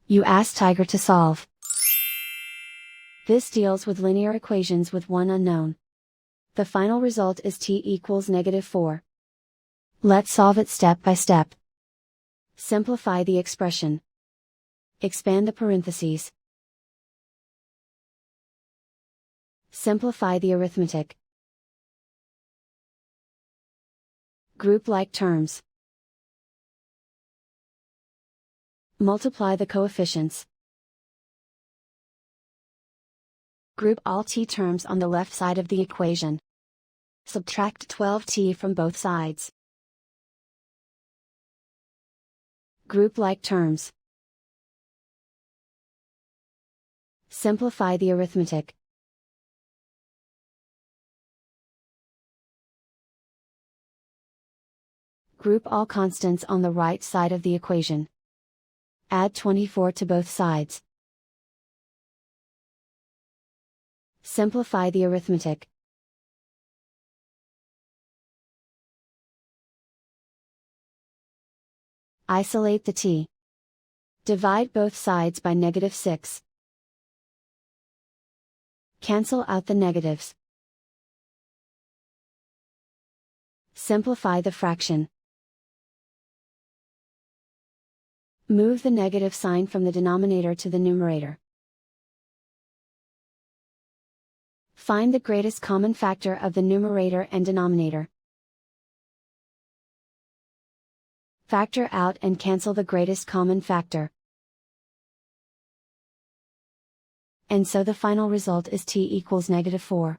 You ask Tiger to solve. This deals with linear equations with one unknown. The final result is t equals -4. Let's solve it step by step. Simplify the expression. Expand the parentheses. Simplify the arithmetic. Group like terms. Multiply the coefficients. Group all t terms on the left side of the equation. Subtract 12t from both sides. Group like terms. Simplify the arithmetic. Group all constants on the right side of the equation. Add 24 to both sides. Simplify the arithmetic. Isolate the t. Divide both sides by -6. Cancel out the negatives. Simplify the fraction. Move the negative sign from the denominator to the numerator. Find the greatest common factor of the numerator and denominator. Factor out and cancel the greatest common factor. And so the final result is t equals -4.